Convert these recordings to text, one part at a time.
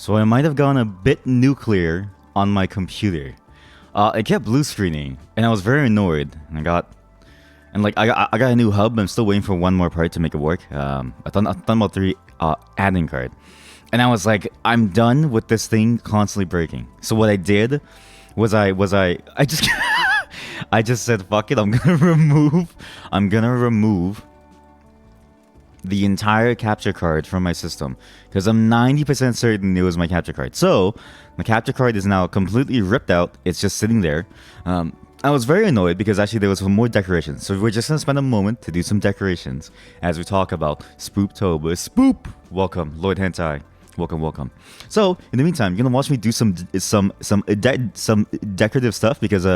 So I might have gone a bit nuclear on my computer. It kept blue screening, and I was very annoyed. I got a new hub. I'm still waiting for one more part to make it work. I've done about 3 adding card, and I was like, I'm done with this thing constantly breaking. So what I did was I just I just said fuck it. I'm gonna remove the entire capture card from my system because I'm 90% certain it was my capture card. So my capture card is now completely ripped out. It's just sitting there. I was very annoyed because actually there was some more decorations. So we're just gonna spend a moment to do some decorations as we talk about Spooptober. Spoop! Welcome, Lord Hentai. Welcome. So in the meantime, you're gonna watch me do some decorative stuff because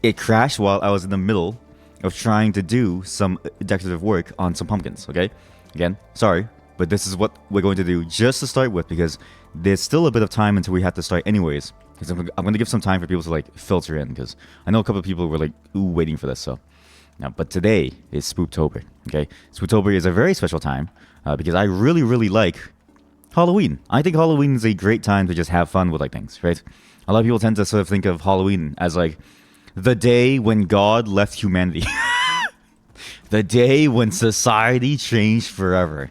it crashed while I was in the middle of trying to do some decorative work on some pumpkins, okay? Again, sorry, but this is what we're going to do just to start with because there's still a bit of time until we have to start anyways. Because I'm going to give some time for people to like filter in because I know a couple of people were like, ooh, waiting for this. So, now, but today is Spooptober, okay? Spooptober is a very special time because I really, really like Halloween. I think Halloween is a great time to just have fun with like things, right? A lot of people tend to sort of think of Halloween as like the day when God left humanity. The day when society changed forever.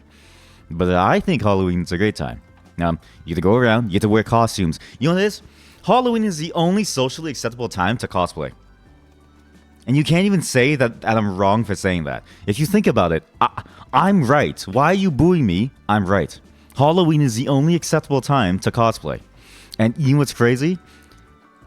But I think Halloween's a great time. You get to go around, you get to wear costumes. You know what it is? Halloween is the only socially acceptable time to cosplay. And you can't even say that I'm wrong for saying that. If you think about it, I'm right. Why are you booing me? I'm right. Halloween is the only acceptable time to cosplay. And you know what's crazy?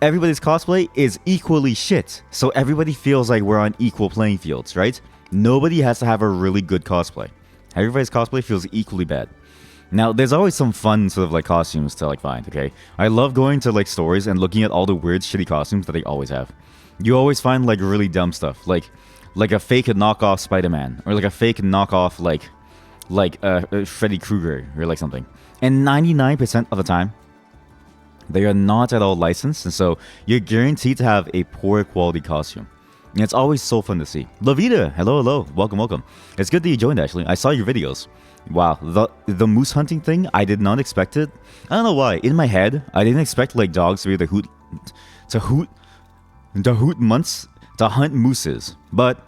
Everybody's cosplay is equally shit. So everybody feels like we're on equal playing fields, right? Nobody has to have a really good cosplay. Everybody's cosplay feels equally bad. Now, there's always some fun sort of like costumes to like find, okay? I love going to like stores and looking at all the weird shitty costumes that they always have. You always find like really dumb stuff, like a fake knockoff Spider-Man or like a fake knockoff like Freddy Krueger or like something. And 99% of the time, they are not at all licensed, and so you're guaranteed to have a poor quality costume. And it's always so fun to see. Lavita, hello, welcome. It's good that you joined. Actually, I saw your videos. Wow, the moose hunting thing, I did not expect it. I don't know why. In my head, I didn't expect like dogs to be the to hunt mooses. But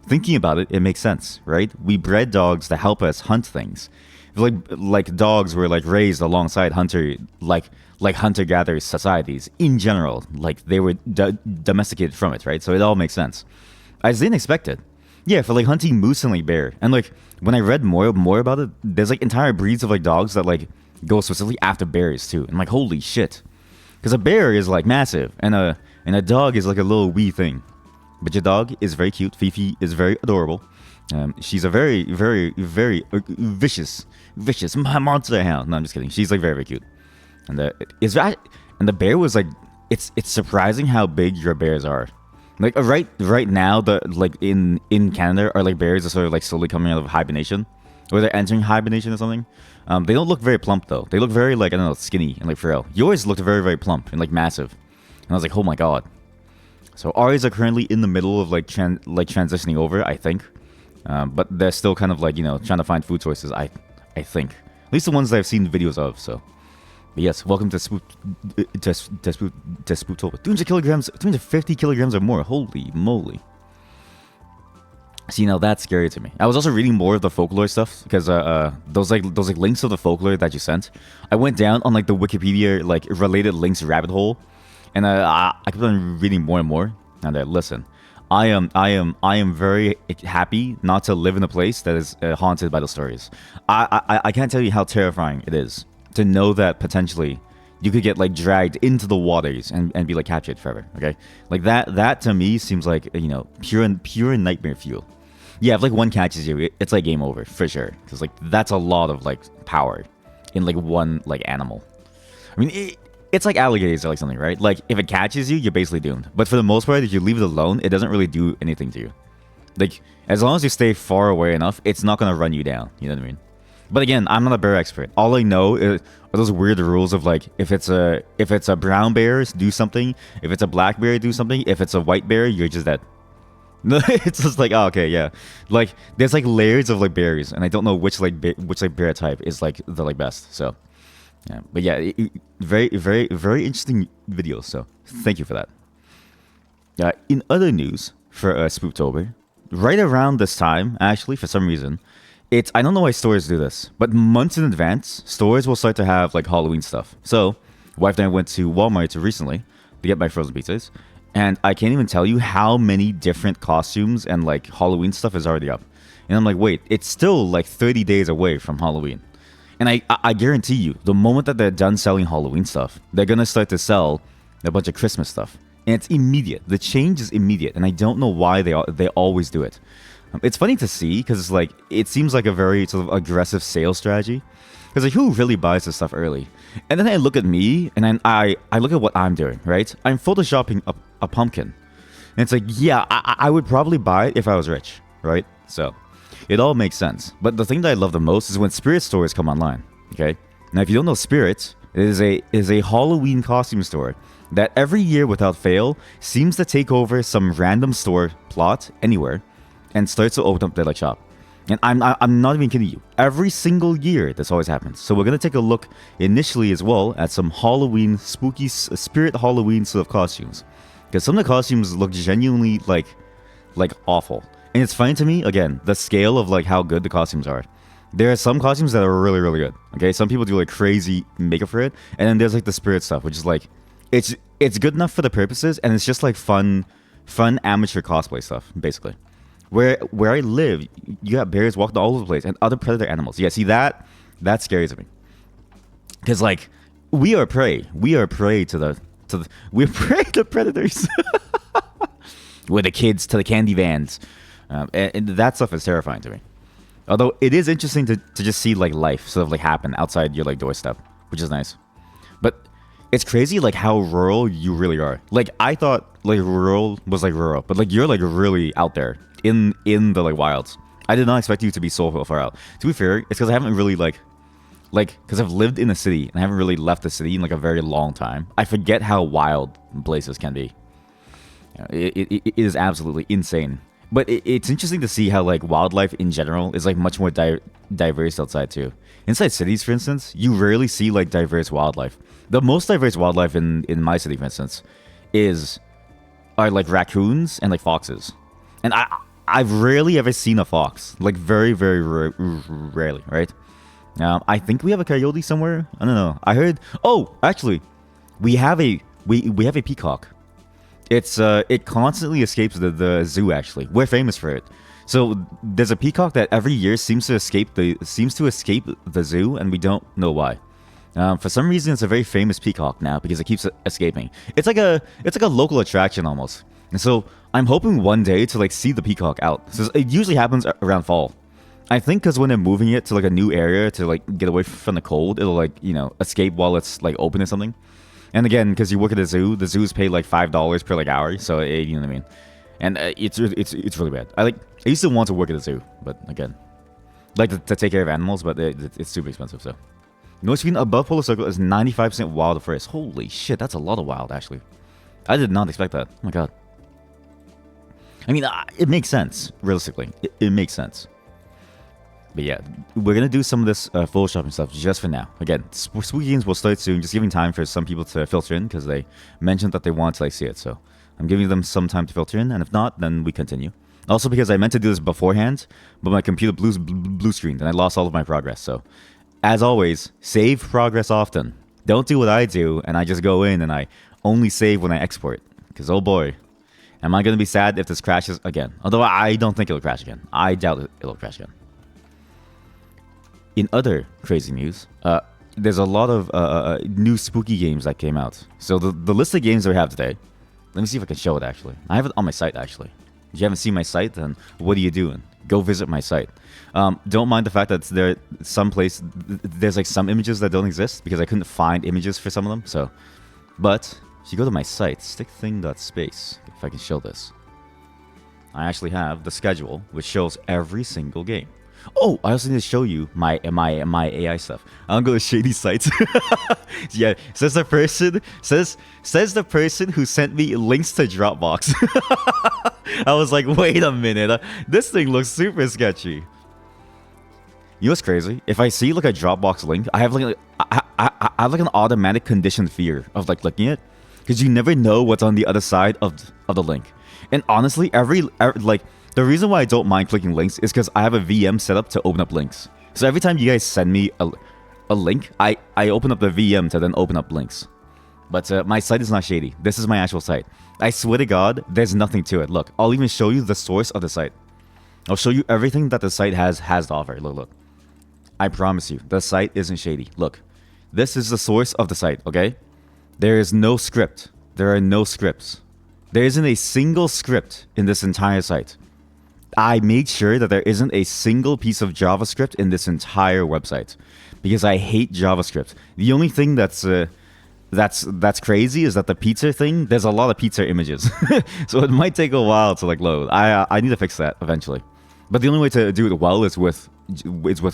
thinking about it, it makes sense, right? We bred dogs to help us hunt things. Like dogs were like raised alongside hunter-gatherer societies in general. Like they were domesticated from it, right? So it all makes sense. I just didn't expect it. Yeah, for like hunting moose and like bear. And like when I read more about it, there's like entire breeds of like dogs that like go specifically after bears too. And I'm like, holy shit. Because a bear is like massive and a dog is like a little wee thing. But your dog is very cute. Fifi is very adorable. She's a very, very, very vicious monster hound. No, I'm just kidding. She's like very, very cute. And the bear was like, it's surprising how big your bears are. Like right now, the like in Canada, are like bears are sort of like slowly coming out of hibernation, or they're entering hibernation or something. They don't look very plump though. They look very like I don't know, skinny and like frail. Yours looked very, very plump and like massive. And I was like, oh my god. So Aries are currently in the middle of like transitioning over, I think. But they're still kind of like, you know, trying to find food sources, I think. At least the ones that I've seen videos of, so. But yes, welcome to Spooptober. 200 kilograms, 250 kilograms or more. Holy moly. See, now that's scary to me. I was also reading more of the folklore stuff because those links of the folklore that you sent. I went down on like the Wikipedia like related links rabbit hole, and I kept on reading more and more. And listen, I am very happy not to live in a place that is haunted by the stories. I can't tell you how terrifying it is to know that potentially you could get like dragged into the waters and be like captured forever. Okay, like that to me seems like, you know, pure nightmare fuel. Yeah, if like one catches you, it's like game over for sure, because like that's a lot of like power in like one like animal. I mean, it's like alligators or like something, right? Like if it catches you, you're basically doomed. But for the most part, if you leave it alone, it doesn't really do anything to you. Like as long as you stay far away enough, it's not gonna run you down. You know what I mean? But again, I'm not a bear expert. All I know are those weird rules of like if it's a brown bear, do something. If it's a black bear, do something. If it's a white bear, you're just dead. It's just like, oh, okay, yeah. Like there's like layers of like berries, and I don't know which bear type is like the like best. So Yeah, but yeah, very, very, very interesting video. So thank you for that. In other news for Spooktober, right around this time, actually, for some reason, it's I don't know why stores do this, but months in advance, stores will start to have like Halloween stuff. So, wife and I went to Walmart recently to get my frozen pizzas, and I can't even tell you how many different costumes and like Halloween stuff is already up. And I'm like, wait, it's still like 30 days away from Halloween. And I guarantee you, the moment that they're done selling Halloween stuff, they're gonna start to sell a bunch of Christmas stuff, and it's immediate. The change is immediate, and I don't know why they always do it. It's funny to see because it's like it seems like a very sort of aggressive sales strategy. Because like who really buys this stuff early? And then I look at me and then I look at what I'm doing. Right? I'm photoshopping a pumpkin, and it's like yeah, I would probably buy it if I was rich. Right? So. It all makes sense. But the thing that I love the most is when Spirit stores come online. Okay? Now, if you don't know Spirit, it is a Halloween costume store that every year without fail seems to take over some random store plot anywhere and starts to open up their like shop. And I'm not even kidding you. Every single year this always happens. So we're gonna take a look initially as well at some Halloween spooky Spirit Halloween sort of costumes. Because some of the costumes look genuinely like awful. And it's funny to me, again, the scale of like how good the costumes are. There are some costumes that are really, really good. Okay, some people do like crazy makeup for it, and then there's like the Spirit stuff, which is like, it's good enough for the purposes, and it's just like fun amateur cosplay stuff, basically. Where I live, you have bears walking all over the place and other predator animals. Yeah, see that scary to me, because like we are prey to we're prey to predators. We're the kids to the candy vans. And that stuff is terrifying to me. Although it is interesting to just see like life sort of like happen outside your like doorstep, which is nice. But it's crazy like how rural you really are. Like I thought like rural was like rural, but like you're like really out there in the like wilds. I did not expect you to be so far out. To be fair, it's because I haven't really like because I've lived in the city and I haven't really left the city in like a very long time. I forget how wild places can be. It is absolutely insane. But it's interesting to see how like wildlife in general is like much more diverse outside too. Inside cities, for instance, you rarely see like diverse wildlife. The most diverse wildlife in my city, for instance, are like raccoons and like foxes. And I've rarely ever seen a fox. Like very, very rarely, right? I think we have a coyote somewhere. I don't know. I heard. Oh, actually, we have a peacock. It constantly escapes the zoo. Actually, we're famous for it. So there's a peacock that every year seems to escape the zoo, and we don't know why. For some reason, it's a very famous peacock now because it keeps escaping. It's like a local attraction almost. And so I'm hoping one day to like see the peacock out. So it usually happens around fall. I think because when they're moving it to like a new area to like get away from the cold, it'll like escape while it's like open or something. And again, because you work at the zoos pay like $5 per like hour, so you know what I mean. And it's really bad. I used to want to work at the zoo, but again, like to take care of animals, but it's super expensive. So, North Sweden above Polar Circle is 95% wild forest. Holy shit, that's a lot of wild actually. I did not expect that. Oh my god. I mean, it makes sense realistically. It makes sense. But yeah, we're going to do some of this photoshopping stuff just for now. Again, Spooky Games will start soon, just giving time for some people to filter in because they mentioned that they want to like see it. So I'm giving them some time to filter in, and if not, then we continue. Also because I meant to do this beforehand, but my computer blue screened and I lost all of my progress. So as always, save progress often. Don't do what I do and I just go in and I only save when I export. Because oh boy, am I going to be sad if this crashes again. Although I don't think it'll crash again. I doubt it'll crash again. In other crazy news, there's a lot of new spooky games that came out. So the list of games that we have today, let me see if I can show it actually. I have it on my site actually. If you haven't seen my site, then what are you doing? Go visit my site. Don't mind the fact that there's like some images that don't exist because I couldn't find images for some of them. So, but if you go to my site, stickthing.space, if I can show this, I actually have the schedule which shows every single game. Oh, I also need to show you my AI stuff. I'm going to shady sites. Yeah, says the person who sent me links to Dropbox. I was like, wait a minute, this thing looks super sketchy. You know what's crazy? If I see like a Dropbox link, I I have like an automatic conditioned fear of like clicking it, because you never know what's on the other side of the link. And honestly, every like the reason why I don't mind clicking links is because I have a VM set up to open up links. So every time you guys send me a link, I open up the VM to then open up links. But my site is not shady. This is my actual site. I swear to God, there's nothing to it. Look, I'll even show you the source of the site. I'll show you everything that the site has to offer. Look. I promise you, the site isn't shady. Look, this is the source of the site, okay? There is no script. There are no scripts. There isn't a single script in this entire site. I made sure that there isn't a single piece of JavaScript in this entire website because I hate JavaScript. The only thing that's crazy is that the pizza thing, there's a lot of pizza images. So it might take a while to like load. I need to fix that eventually. But the only way to do it well is with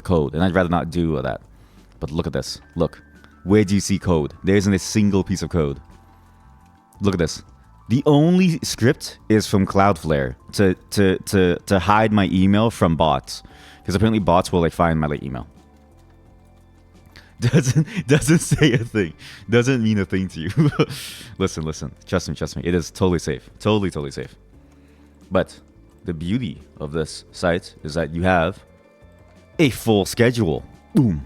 code, and I'd rather not do that. But look at this. Look. Where do you see code? There isn't a single piece of code. Look at this. The only script is from Cloudflare to hide my email from bots, because apparently bots will like find my like email. Doesn't say a thing. Doesn't mean a thing to you. Listen. Trust me. It is totally safe. Totally safe. But the beauty of this site is that you have a full schedule. Boom.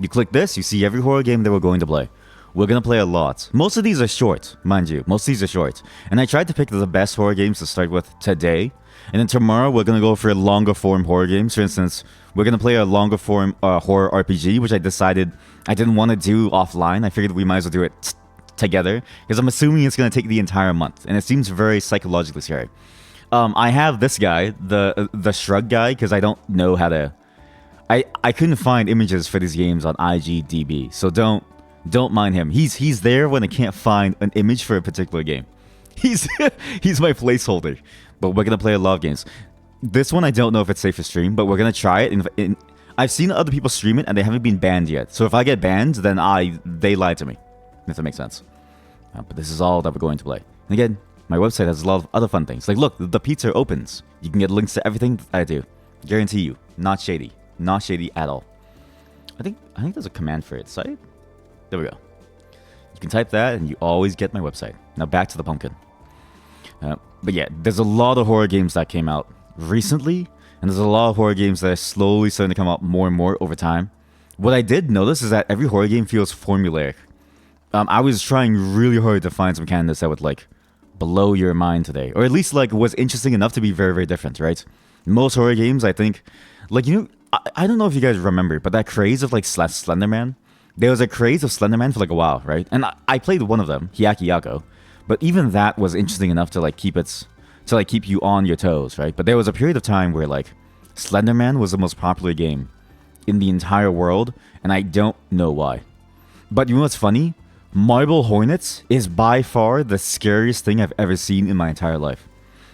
You click this, you see every horror game that we're going to play. We're going to play a lot. Most of these are short, mind you. Most of these are short. And I tried to pick the best horror games to start with today. And then tomorrow, we're going to go for longer form horror games. For instance, we're going to play a longer form horror RPG, which I decided I didn't want to do offline. I figured we might as well do it together, because I'm assuming it's going to take the entire month. And it seems very psychologically scary. I have this guy, the Shrug guy, because I don't know how to... I couldn't find images for these games on IGDB, so don't mind him. He's there when I can't find an image for a particular game. He's my placeholder. But we're gonna play a lot of games. This one I don't know if it's safe to stream, but we're gonna try it. I've seen other people stream it and they haven't been banned yet. So if I get banned, then they lied to me. If that makes sense. But this is all that we're going to play. And again, my website has a lot of other fun things. Like look, the pizza opens. You can get links to everything that I do. Guarantee you, not shady. Not shady at all. I think there's a command for it. Site? There we go. You can type that and you always get my website. Now back to the pumpkin. But yeah, there's a lot of horror games that came out recently, and there's a lot of horror games that are slowly starting to come out more and more over time. What I did notice is that every horror game feels formulaic. I was trying really hard to find some candidates that would like blow your mind today, or at least like was interesting enough to be very, very different, right? Most horror games, I think, like, you know, I don't know if you guys remember, but that craze of like Slenderman, there was a craze of Slenderman for like a while, right? And I played one of them, Hyaki Yako, but even that was interesting enough to like keep you on your toes, right? But there was a period of time where like Slenderman was the most popular game in the entire world, and I don't know why. But you know what's funny? Marble Hornets is by far the scariest thing I've ever seen in my entire life.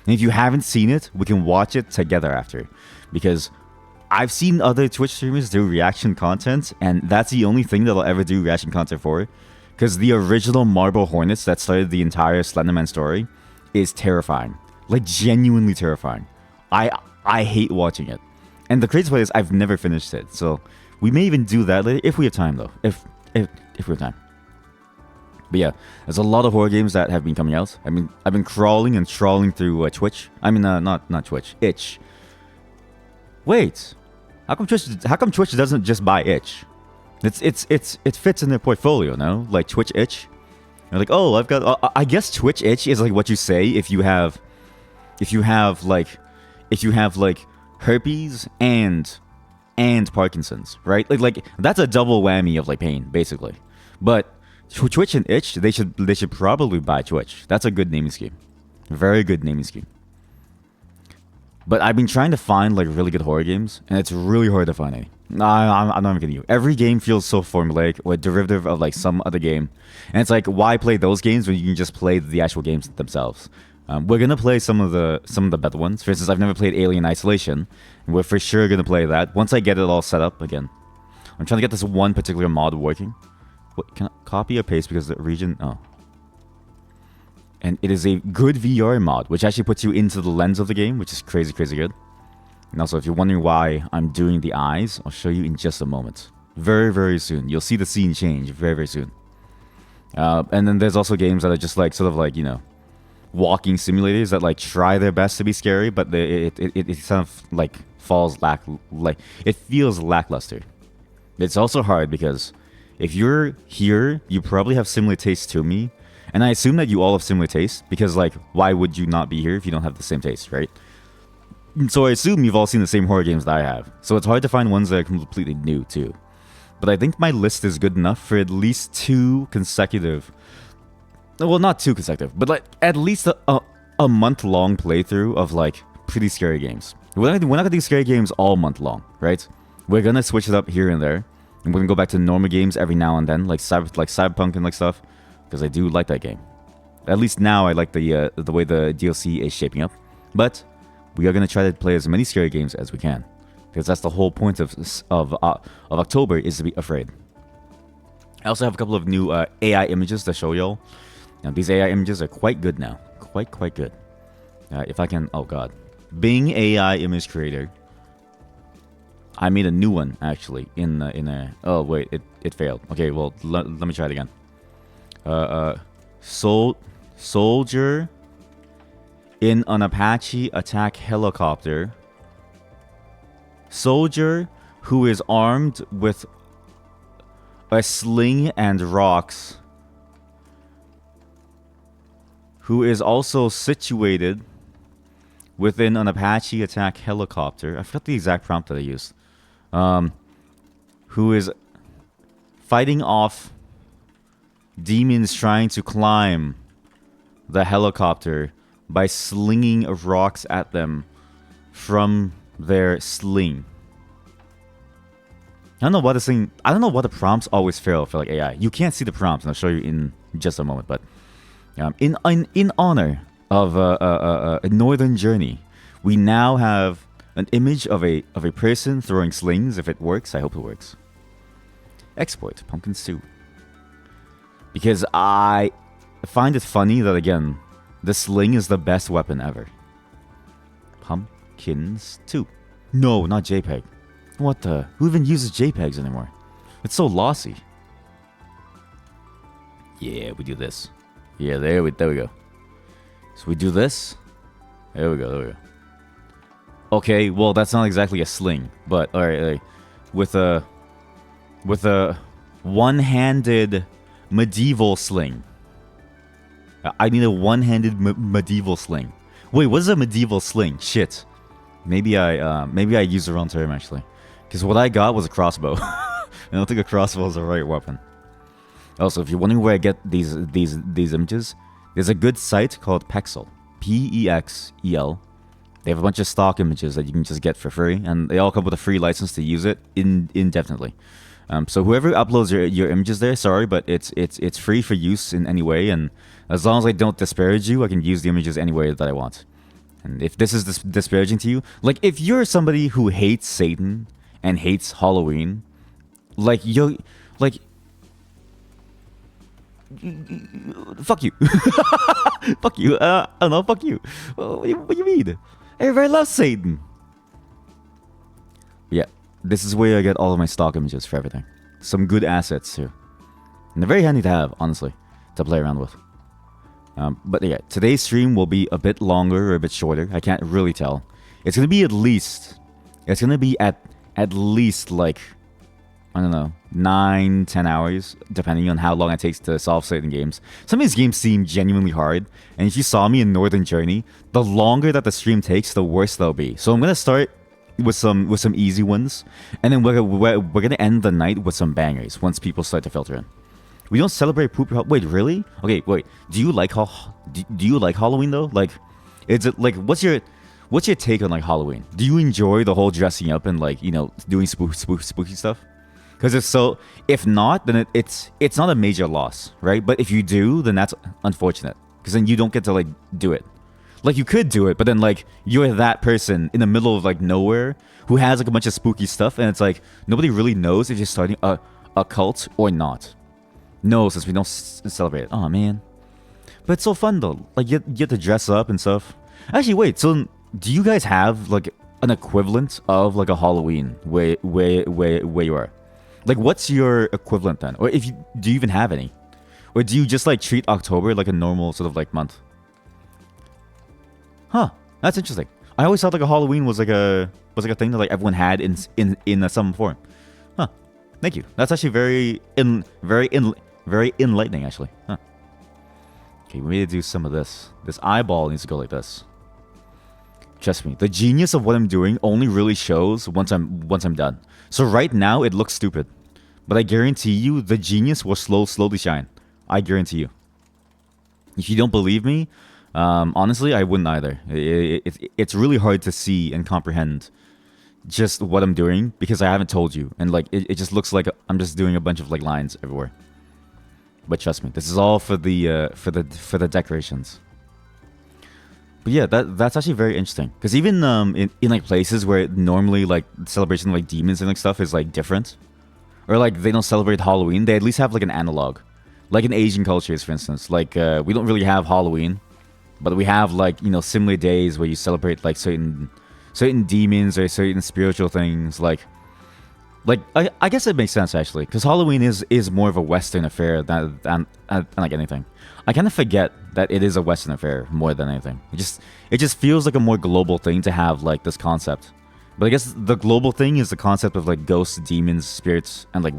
And if you haven't seen it, we can watch it together after, because I've seen other Twitch streamers do reaction content, and that's the only thing that I'll ever do reaction content for. Because the original Marble Hornets that started the entire Slenderman story is terrifying. Like, genuinely terrifying. I hate watching it. And the crazy part is I've never finished it. So we may even do that later, if we have time, though. If we have time. But yeah, there's a lot of horror games that have been coming out. I mean, I've been crawling and trawling through Twitch. I mean, not Twitch. Itch. Wait. How come Twitch doesn't just buy Itch? It fits in their portfolio, no? Like Twitch Itch. You're like, oh, I've got. I guess Twitch Itch is like what you say if you have like herpes and Parkinson's, right? Like that's a double whammy of like pain, basically. But Twitch and Itch, they should probably buy Twitch. That's a good naming scheme. Very good naming scheme. But I've been trying to find like really good horror games, and it's really hard to find any. I'm not even kidding you. Every game feels so formulaic or derivative of like some other game, and it's like, why play those games when you can just play the actual games themselves? We're gonna play some of the better ones. For instance, I've never played Alien Isolation, and we're for sure gonna play that once I get it all set up again. I'm trying to get this one particular mod working. What, can I copy or paste because the region? Oh. And it is a good VR mod, which actually puts you into the lens of the game, which is crazy, crazy good. And also, if you're wondering why I'm doing the eyes, I'll show you in just a moment. very, very soon. You'll see the scene change very, very soon. And then there's also games that are just like sort of like, you know, walking simulators that like try their best to be scary, but it kind of like falls like it feels lackluster. It's also hard because if you're here, you probably have similar tastes to me, and I assume that you all have similar tastes because like why would you not be here if you don't have the same taste, right? So I assume you've all seen the same horror games that I have. So it's hard to find ones that are completely new too. But I think my list is good enough for at least 2 consecutive. Well, not 2 consecutive, but like at least a month-long playthrough of like pretty scary games. We're not gonna do scary games all month long, right? We're gonna switch it up here and there, and we're gonna go back to normal games every now and then, like Cyberpunk and like stuff, because I do like that game. At least now I like the way the DLC is shaping up. But we are gonna try to play as many scary games as we can, because that's the whole point of October, is to be afraid. I also have a couple of new AI images to show y'all. Now these AI images are quite good now, quite good. If I can, oh god, Bing AI image creator. I made a new one actually in a. Oh wait, it failed. Okay, well let me try it again. Soldier in an Apache attack helicopter. Soldier who is armed with a sling and rocks, who is also situated within an Apache attack helicopter. I forgot the exact prompt that I used. Who is fighting off demons trying to climb the helicopter by slinging rocks at them from their sling. I don't know why the prompts always fail for like AI. You can't see the prompts, and I'll show you in just a moment. But in honor of a Northern Journey, we now have an image of a person throwing slings. If it works, I hope it works. Export pumpkin stew. Because I find it funny that again, the sling is the best weapon ever. Pumpkins stew. No, not JPEG. What the? Who even uses JPEGs anymore? It's so lossy. Yeah, we do this. Yeah, there we go. So we do this. There we go. Okay, well that's not exactly a sling, but all right, with a one-handed medieval sling. I need a one-handed medieval sling. Wait, what is a medieval sling? Shit. Maybe I used the wrong term actually, because what I got was a crossbow. I don't think a crossbow is the right weapon. Also, if you're wondering where I get these images, there's a good site called Pexel. Pexel. They have a bunch of stock images that you can just get for free, and they all come with a free license to use it indefinitely. So whoever uploads your images there, sorry, but it's free for use in any way, and as long as I don't disparage you, I can use the images any way that I want. And if this is disparaging to you, like if you're somebody who hates Satan and hates Halloween, like fuck you. Fuck you. I don't know, fuck you. What do you mean? Everybody loves Satan. Yeah, this is where I get all of my stock images for everything. Some good assets too. And they're very handy to have, honestly, to play around with. But yeah, today's stream will be a bit longer or a bit shorter. I can't really tell. It's gonna be at least like, I don't know, 9-10 hours, depending on how long it takes to solve certain games. Some of these games seem genuinely hard, and if you saw me in Northern Journey, the longer that the stream takes, the worse they'll be. So I'm gonna start with some easy ones, and then we're gonna end the night with some bangers once people start to filter in. We don't celebrate poopy. Wait, really? Okay, wait. Do you like Halloween though? Like, is it like what's your take on like Halloween? Do you enjoy the whole dressing up and like, you know, doing spooky stuff? Because if not, then it's not a major loss, right? But if you do, then that's unfortunate, because then you don't get to like do it. Like you could do it, but then like you're that person in the middle of like nowhere who has like a bunch of spooky stuff, and it's like nobody really knows if you're starting a cult or not. No, since we don't celebrate it. Oh man, but it's so fun though. Like you get to dress up and stuff. Actually, wait. So do you guys have like an equivalent of like a Halloween where you are? Like, what's your equivalent then? Or if you do you even have any? Or do you just like treat October like a normal sort of like month? Huh. That's interesting. I always thought like a Halloween was like a thing that like everyone had in some form. Huh. Thank you. That's actually very enlightening actually. Huh. Okay, we need to do some of this. This eyeball needs to go like this. Trust me, the genius of what I'm doing only really shows once I'm done. So right now it looks stupid, but I guarantee you the genius will slowly shine. I guarantee you. If you don't believe me, honestly, I wouldn't either. It's really hard to see and comprehend just what I'm doing because I haven't told you, and like it just looks like I'm just doing a bunch of like lines everywhere. But trust me, this is all for the decorations. But yeah, that's actually very interesting because even in like places where normally like celebration of like demons and like stuff is like different, or like they don't celebrate Halloween, they at least have like an analog, like in Asian cultures, for instance. Like we don't really have Halloween, but we have like similar days where you celebrate like certain demons or certain spiritual things. Like I guess it makes sense actually, because Halloween is more of a Western affair than like anything. I kind of forget that it is a Western affair more than anything. It just feels like a more global thing to have like this concept. But I guess the global thing is the concept of like ghosts, demons, spirits, and like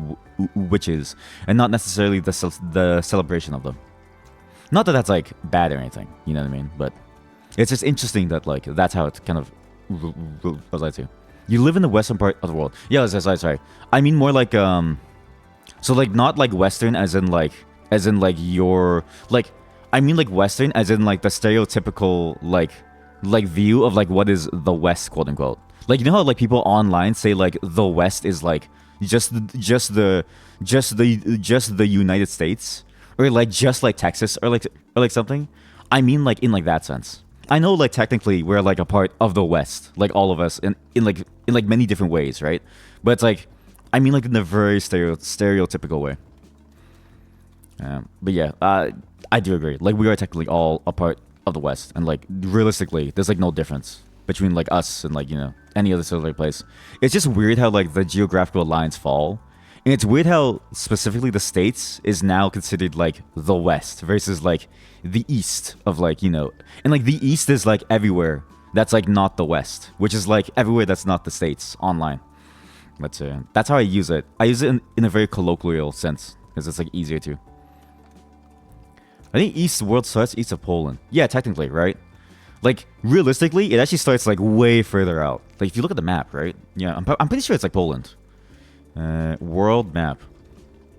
witches, and not necessarily the celebration of them. Not that that's like bad or anything, you know what I mean? But it's just interesting that like that's how it kind of relates to. You live in the western part of the world. Yeah, sorry. I mean more like so like not like Western as in like your like I mean like Western as in like the stereotypical like view of like what is the West, quote unquote. Like how like people online say like the West is like just the United States, or like just like Texas, or like something. I mean like in like that sense. I know like technically we're like a part of the West, like all of us in like many different ways, right? But it's like I mean like in a very stereotypical way. But yeah, I do agree. Like we are technically all a part of the West, and like realistically, there's like no difference between like us and like any other sort of like place. It's just weird how like the geographical lines fall, and it's weird how specifically the States is now considered like the West versus like the East of like and like the East is like everywhere that's like not the West, which is like everywhere that's not the States online. But that's how I use it. I use it in a very colloquial sense because it's like easier to. I think East world starts east of Poland. Yeah, technically, right? Like realistically, it actually starts like way further out. Like if you look at the map, right? Yeah, I'm pretty sure it's like Poland. World map.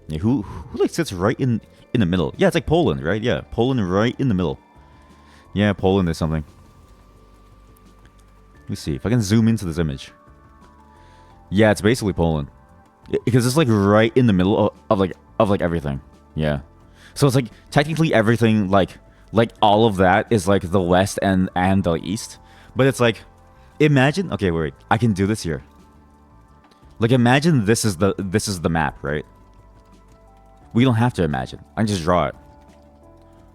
Yeah, who like sits right in the middle? Yeah, it's like Poland, right? Yeah, Poland right in the middle. Yeah, Poland is something. Let me see if I can zoom into this image. Yeah, it's basically Poland, because it's like right in the middle of like everything. Yeah, so it's like technically everything like all of that is like the West and the East. But it's like, imagine. Okay, wait. I can do this here. Like imagine this is the map, right? We don't have to imagine. I can just draw it.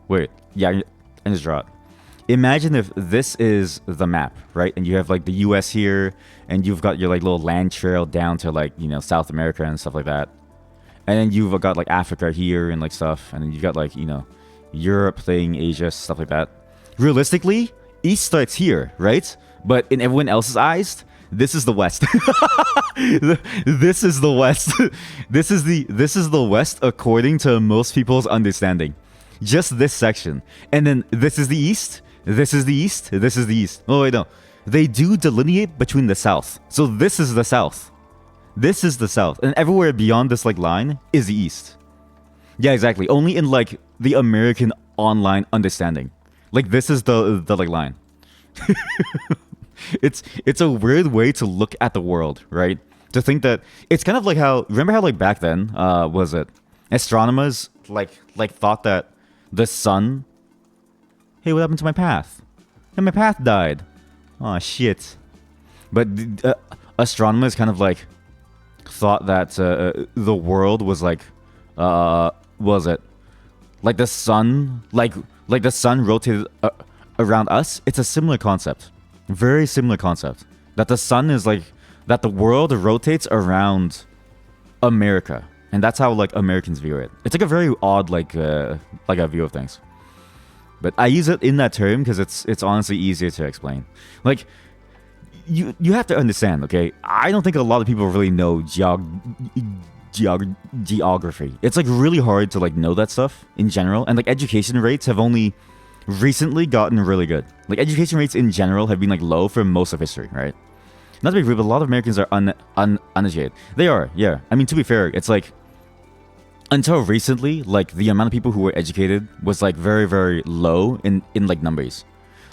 Wait, yeah, I can just draw it. Imagine if this is the map, right? And you have like the US here, and you've got your like little land trail down to like, South America and stuff like that. And then you've got like Africa here and like stuff. And then you've got like, Europe thing, Asia, stuff like that. Realistically, East starts here, right? But in everyone else's eyes, this is the West. This is the West. This is the West according to most people's understanding. Just this section. And then this is the East. This is the East. This is the East. Oh wait, no. They do delineate between the South. So this is the South. This is the South. And everywhere beyond this like line is the East. Yeah, exactly. Only in like the American online understanding. Like this is the like line. It's a weird way to look at the world, right? To think that it's kind of like how, remember how like back then was it astronomers like thought that the sun, hey, what happened to my path? And my path died. Oh shit. But astronomers kind of like thought that the world was like was it like the sun, like the sun rotated around us. It's a similar concept. Very similar concept. That the sun is like, that the world rotates around America, and that's how like Americans view it. It's like a very odd like a view of things. But I use it in that term because it's honestly easier to explain. Like you have to understand, okay? I don't think a lot of people really know geography. It's like really hard to like know that stuff in general, and like education rates have only recently gotten really good. Like education rates in general have been like low for most of history, right? Not to be rude, but a lot of Americans are uneducated. They are, yeah. I mean, to be fair, it's like until recently, like the amount of people who were educated was like very, very low in like numbers.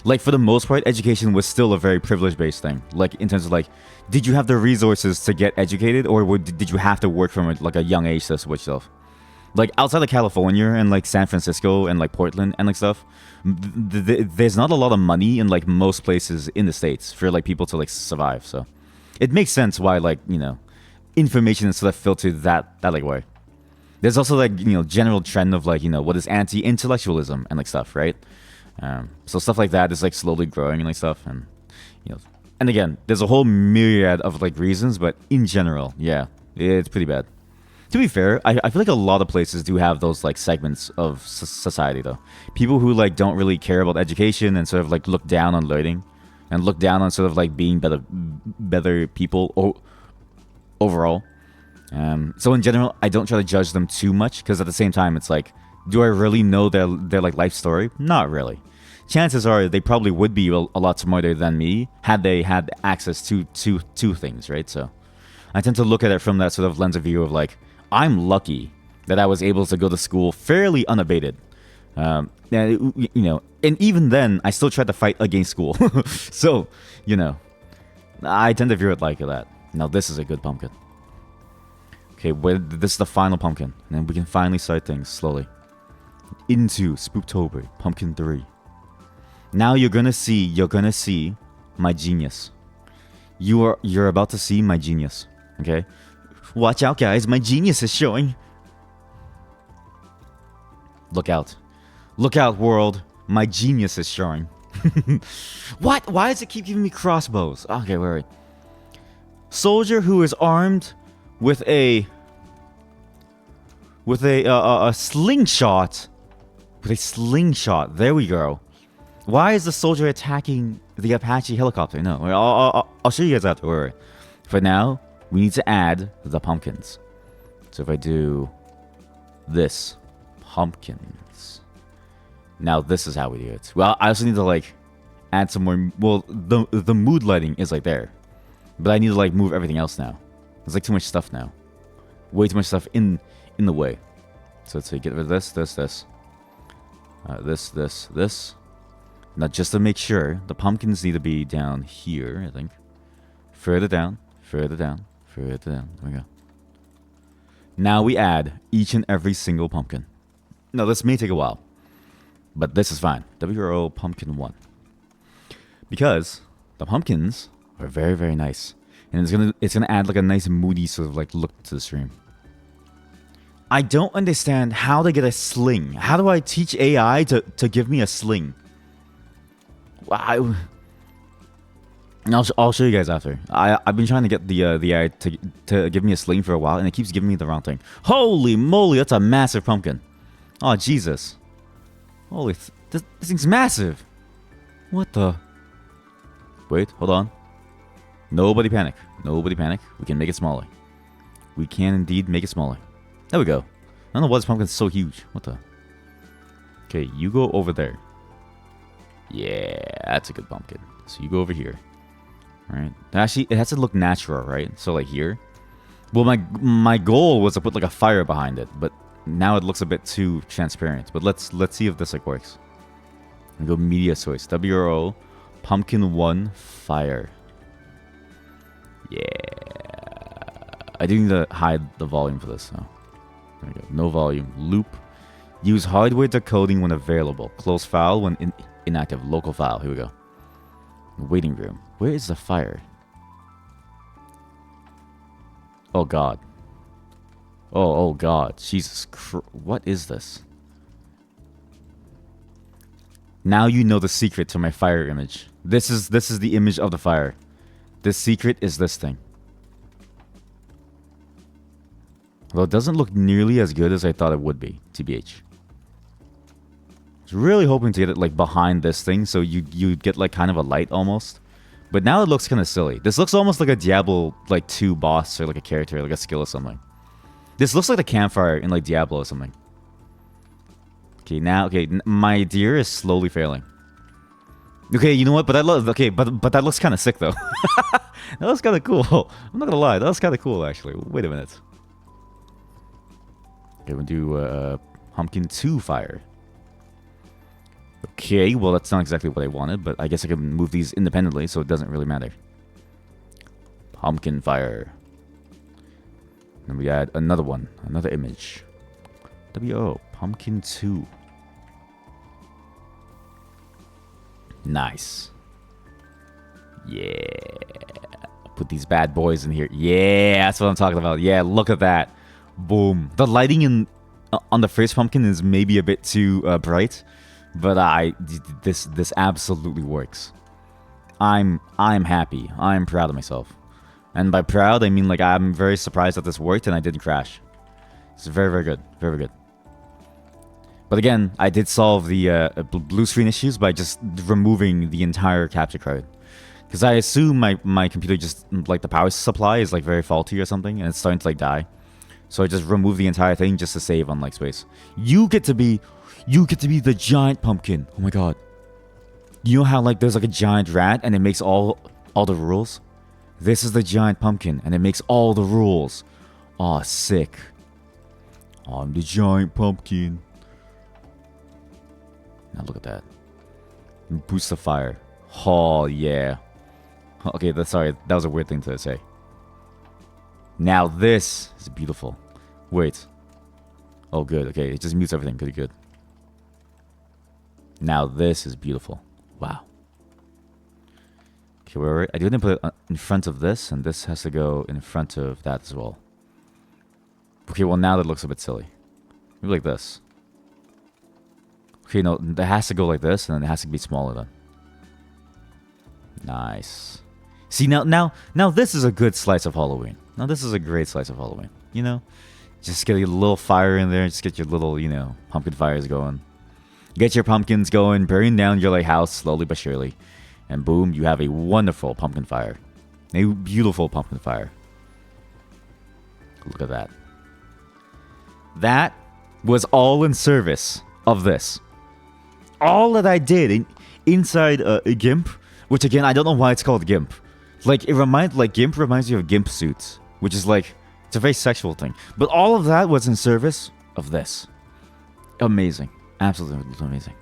Like for the most part, education was still a very privilege-based thing. Like in terms of like, did you have the resources to get educated, or did you have to work from like a young age to switch stuff? Like outside of California and like San Francisco and like Portland and like stuff, there's not a lot of money in like most places in the States for like people to like survive. So it makes sense why like, you know, information is sort of filtered that like way. There's also like, you know, general trend of like, you know, what is anti-intellectualism and like stuff, right? So stuff like that is like slowly growing and like stuff, and you know, and again, there's a whole myriad of like reasons, but in general, yeah, it's pretty bad. To be fair, I feel like a lot of places do have those like segments of society though. People who like don't really care about education and sort of like look down on learning, and look down on sort of like being better people overall. So in general, I don't try to judge them too much, because at the same time, it's like, do I really know their like life story? Not really. Chances are they probably would be a lot smarter than me had they had access to things, right? So I tend to look at it from that sort of lens of view of like, I'm lucky that I was able to go to school fairly unabated. And, you know, and even then, I still tried to fight against school. So, you know, I tend to view it like that. Now, this is a good pumpkin. Okay, this is the final pumpkin, and then we can finally start things slowly into Spooktober, Pumpkin 3. Now you're gonna see my genius. You're about to see my genius. Okay, watch out, guys! My genius is showing. Look out, world! My genius is showing. What? Why does it keep giving me crossbows? Okay, wait. Soldier who is armed with a slingshot. With a slingshot. There we go. Why is the soldier attacking the Apache helicopter? No, I'll show you guys after. For now, we need to add the pumpkins. So if I do this, pumpkins. Now this is how we do it. Well, I also need to like add some more. Well, the mood lighting is like there, but I need to like move everything else now. There's like too much stuff now. Way too much stuff in the way. So let's say get rid of this. This. Now just to make sure, the pumpkins need to be down here, I think. Further down. There we go. Now we add each and every single pumpkin. Now this may take a while, but this is fine. WRO Pumpkin 1. Because the pumpkins are very, very nice. And it's gonna add like a nice moody sort of like look to the stream. I don't understand how to get a sling. How do I teach AI to give me a sling? I'll show you guys after. I've been trying to get the AI to give me a sling for a while, and it keeps giving me the wrong thing. Holy moly, that's a massive pumpkin. Oh Jesus. Holy, this thing's massive. What the? Wait, hold on. Nobody panic. We can make it smaller. We can indeed make it smaller. There we go. I don't know why this pumpkin's so huge. What the? Okay, you go over there. Yeah, that's a good pumpkin. So you go over here. Alright. Actually, it has to look natural, right? So like here. Well, my goal was to put like a fire behind it, but now it looks a bit too transparent. But let's see if this like works. And go media source. WRO Pumpkin 1 fire. Yeah. I do need to hide the volume for this. So. There we go. No volume. Loop. Use hardware decoding when available. Close file when inactive. Local file. Here we go. Waiting room. Where is the fire? Oh God. Oh God. Jesus Christ. What is this? Now you know the secret to my fire image. This is the image of the fire. The secret is this thing. Although it doesn't look nearly as good as I thought it would be, TBH. I was really hoping to get it like behind this thing so you'd get like kind of a light almost. But now it looks kind of silly. This looks almost like a Diablo like 2 boss or like a character, like a skill or something. This looks like the campfire in like Diablo or something. Okay, now, okay, my deer is slowly failing. Okay, you know what? But that looks okay, but that looks kind of sick though. That looks kind of cool. I'm not gonna lie, that looks kind of cool actually. Wait a minute. Okay, we'll do Pumpkin 2 fire. Okay, well that's not exactly what I wanted, but I guess I can move these independently, so it doesn't really matter. Pumpkin fire. Then we add another one, another image. WO, Pumpkin 2. Nice. Yeah. Put these bad boys in here. Yeah, that's what I'm talking about. Yeah, look at that. Boom. The lighting on the first pumpkin is maybe a bit too bright, but this absolutely works. I'm happy. I'm proud of myself. And by proud, I mean like I'm very surprised that this worked and I didn't crash. It's very, very good. Very, very good. But again, I did solve the blue screen issues by just removing the entire capture card. Because I assume my computer just, like the power supply is like very faulty or something and it's starting to like die. So I just removed the entire thing just to save on like space. You get to be the giant pumpkin. Oh my god. You know how like there's like a giant rat and it makes all the rules? This is the giant pumpkin and it makes all the rules. Aw, sick. I'm the giant pumpkin. Now look at that. Boost the fire. Oh, yeah. Okay, sorry. That was a weird thing to say. Now this is beautiful. Wait. Oh, good. Okay, it just mutes everything. Good, good. Now this is beautiful. Wow. Okay, we're right. I didn't put it in front of this, and this has to go in front of that as well. Okay, well now that looks a bit silly. Maybe like this. Okay, no, that has to go like this, and then it has to be smaller then. Nice. See, now this is a good slice of Halloween. Now this is a great slice of Halloween. You know? Just get a little fire in there, just get your little, you know, pumpkin fires going. Get your pumpkins going, burn down your like house slowly but surely. And boom, you have a wonderful pumpkin fire. A beautiful pumpkin fire. Look at that. That was all in service of this. All that I did inside a GIMP, which again, I don't know why it's called GIMP. Like, GIMP reminds you of GIMP suits, which is like, it's a very sexual thing. But all of that was in service of this. Amazing. Absolutely amazing.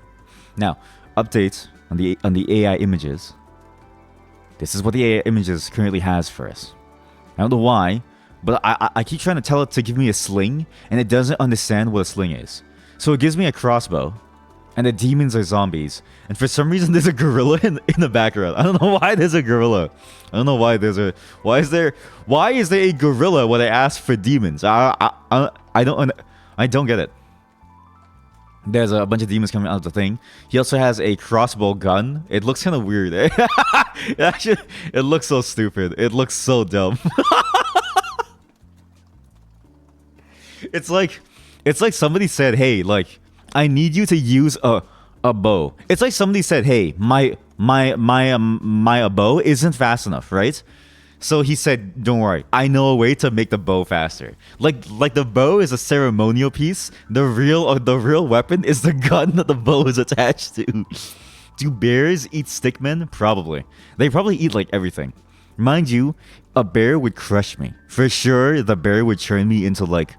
Now, updates on the AI images. This is what the AI images currently has for us. I don't know why, but I keep trying to tell it to give me a sling, and it doesn't understand what a sling is. So it gives me a crossbow, and the demons are zombies. And for some reason, there's a gorilla in the background. I don't know why there's a gorilla. I don't know why there's a... Why is there a gorilla when I ask for demons? I don't get it. There's a bunch of demons coming out of the thing. He also has a crossbow gun. It looks kind of weird. It looks so stupid. It looks so dumb. It's like somebody said, "Hey, like I need you to use a bow." It's like somebody said, "Hey, my bow isn't fast enough, right?" So he said, "Don't worry, I know a way to make the bow faster." Like the bow is a ceremonial piece. The real weapon is the gun that the bow is attached to. Do bears eat stickmen? Probably. They probably eat like everything. Mind you, a bear would crush me for sure. The bear would turn me into like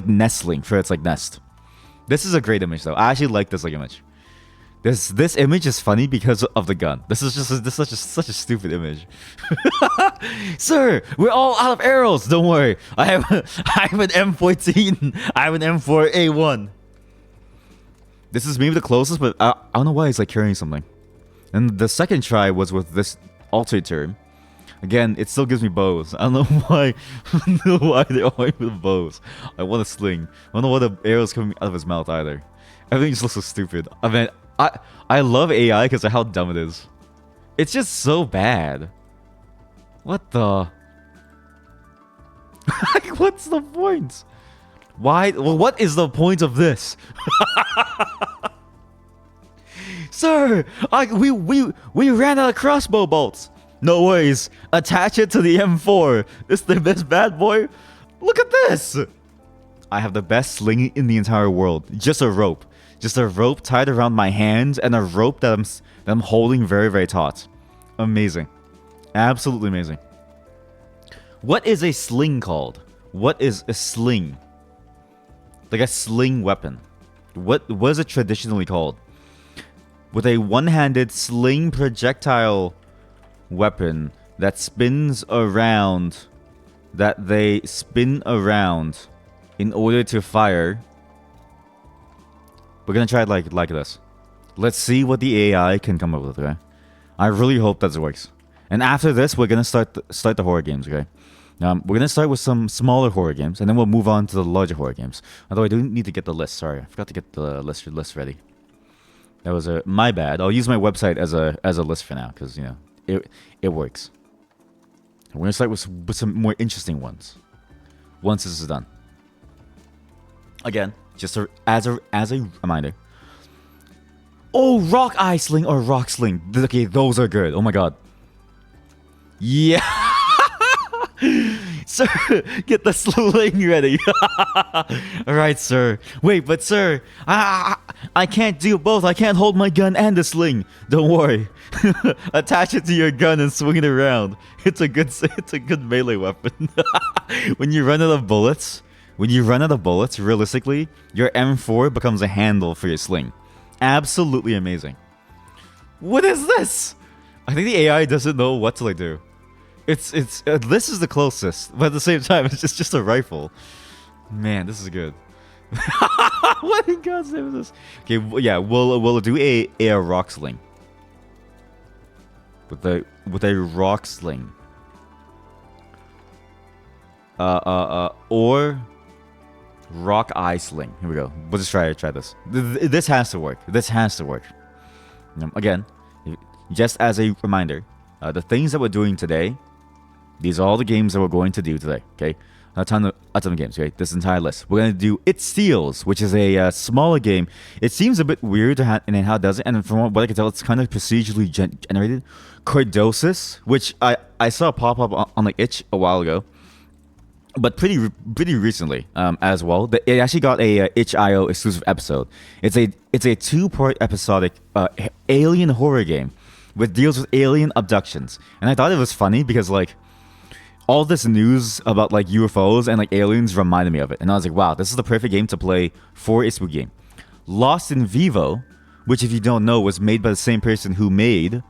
nestling for its like nest. This is a great image though. I actually like this like image. This image is funny because of the gun. This is such a stupid image. Sir, we're all out of arrows. Don't worry. I have an M14. I have an M4A1. This is maybe the closest, but I don't know why he's like carrying something. And the second try was with this altered term. Again, it still gives me bows. I don't know why. I don't know why they're all with bows. I want a sling. I don't know why the arrow's coming out of his mouth either. Everything just looks so stupid. I mean, I love AI because of how dumb it is. It's just so bad. What the? What's the point? Why? Well, what is the point of this? Sir, we ran out of crossbow bolts. No worries. Attach it to the M4. This is the best bad boy. Look at this. I have the best sling in the entire world. Just a rope. Just a rope tied around my hands and a rope that I'm holding very, very taut. Amazing. Absolutely amazing. What is a sling called? What is a sling? Like a sling weapon. What is it traditionally called? With a one-handed sling projectile weapon that spins around, that they spin around in order to fire. We're gonna try it like this. Let's see what the AI can come up with, okay? I really hope that it works. And after this, we're gonna start the horror games, okay? We're gonna start with some smaller horror games, and then we'll move on to the larger horror games. Although I do need to get the list. Sorry, I forgot to get the list ready. That was my bad. I'll use my website as a list for now, because you know it works. We're gonna start with some more interesting ones. Once this is done. Again, just as a reminder. Oh, rock eye sling or rock sling. Okay, those are good. Oh my god. Yeah. Sir, get the sling ready. Alright, sir. Wait, but sir, I can't do both. I can't hold my gun and the sling. Don't worry. Attach it to your gun and swing it around. It's a good melee weapon. When you run out of bullets, realistically, your M4 becomes a handle for your sling. Absolutely amazing. What is this? I think the AI doesn't know what to do. This is the closest, but at the same time, it's just a rifle. Man, this is good. What in God's name is this? Okay, yeah, we'll do a rock sling. With a rock sling. Or rock eye sling. Here we go. We'll just try this. This has to work. This has to work. Again, just as a reminder, the things that we're doing today, these are all the games that we're going to do today. Okay, a ton of games. Okay, this entire list. We're gonna do It Steals, which is a smaller game. It seems a bit weird in how it does it, and from what I can tell, it's kind of procedurally generated. Cordosis, which I saw pop up on like Itch a while ago. But pretty recently, as well. It actually got a itch.io exclusive episode. It's a 2-part episodic alien horror game, which deals with alien abductions. And I thought it was funny because like all this news about like UFOs and like aliens reminded me of it. And I was like, wow, this is the perfect game to play for a spooky game. Lost in Vivo, which if you don't know was made by the same person who made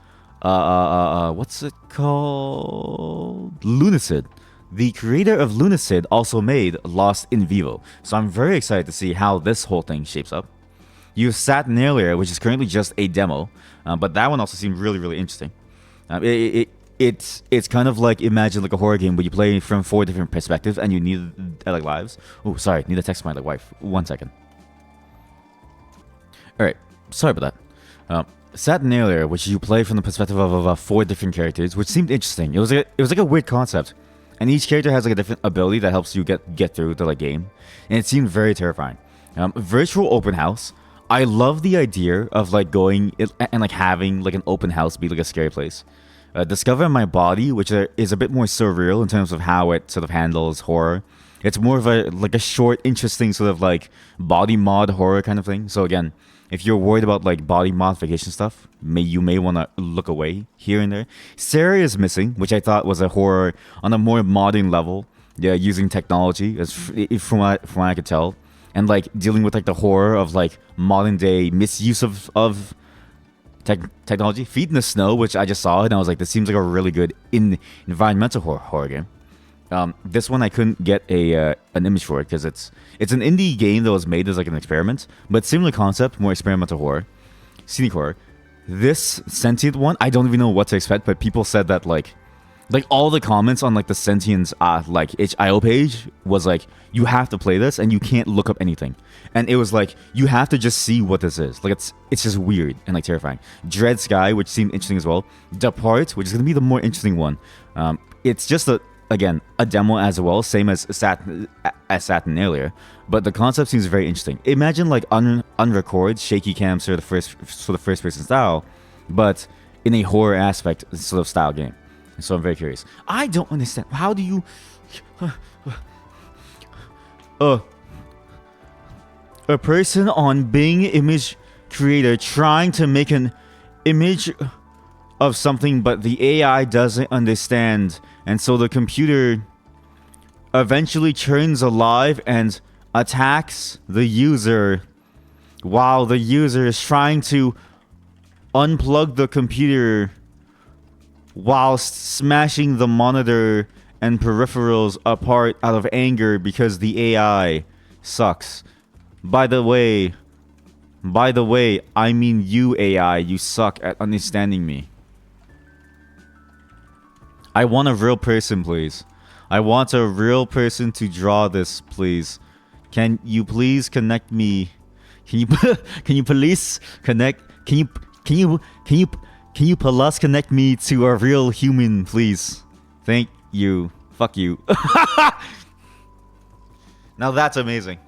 what's it called? Lunacid. The creator of Lunacid also made Lost in Vivo, so I'm very excited to see how this whole thing shapes up. You have Saturnalia, which is currently just a demo, but that one also seemed really, really interesting. It's kind of like, imagine like a horror game where you play from 4 different perspectives and you need like lives. Oh, sorry, need to text my like wife. 1 second. All right, sorry about that. Saturnalia, which you play from the perspective of 4 different characters, which seemed interesting. It was like a weird concept. And each character has like a different ability that helps you get through the like game, and it seemed very terrifying. Virtual open house. I love the idea of like going and like having like an open house be like a scary place. Discover My Body, which is a bit more surreal in terms of how it sort of handles horror. It's more of a short, interesting sort of like body mod horror kind of thing. So again, if you're worried about like body modification stuff, you may want to look away here and there. Sarah is Missing, which I thought was a horror on a more modern level, yeah, using technology, as from what I could tell, and like dealing with like the horror of like modern day misuse of technology. Feet in the Snow, which I just saw and I was like, this seems like a really good environmental horror game. This one I couldn't get an image for it because it's an indie game that was made as like an experiment, but similar concept, more experimental horror, scenic horror. This Sentient one, I don't even know what to expect, but people said that like all the comments on like the Sentience like itch.io page was like, you have to play this and you can't look up anything, and it was like you have to just see what this is. Like it's just weird and like terrifying. Dread Sky, which seemed interesting as well. Depart, which is gonna be the more interesting one. It's just again, a demo as well, same as Satin earlier, but the concept seems very interesting. Imagine like unrecord shaky cam sort of first person style, but in a horror aspect sort of style game. So I'm very curious. I don't understand. How do you a person on Bing Image Creator trying to make an image of something, but the AI doesn't understand, and so the computer eventually turns alive and attacks the user while the user is trying to unplug the computer whilst smashing the monitor and peripherals apart out of anger because the AI sucks. By the way, I mean you AI, you suck at understanding me. I want a real person, please. I want a real person to draw this, please. Can you please connect me? Can you please connect? Can you plus connect me to a real human, please? Thank you. Fuck you. Now that's amazing.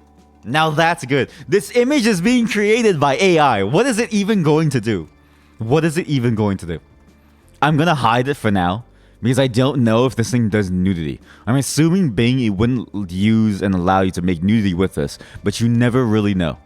Now that's good. This image is being created by AI. What is it even going to do? What is it even going to do? I'm gonna hide it for now because I don't know if this thing does nudity. I'm assuming Bing it wouldn't use and allow you to make nudity with this, but you never really know.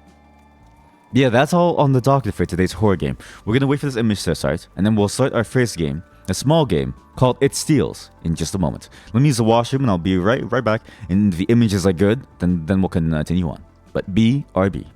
Yeah, that's all on the docket for today's horror game. We're gonna wait for this image to start, and then we'll start our first game, a small game called It Steals, in just a moment. Let me use the washroom, and I'll be right back. And if the images are good, then we'll continue on. But BRB.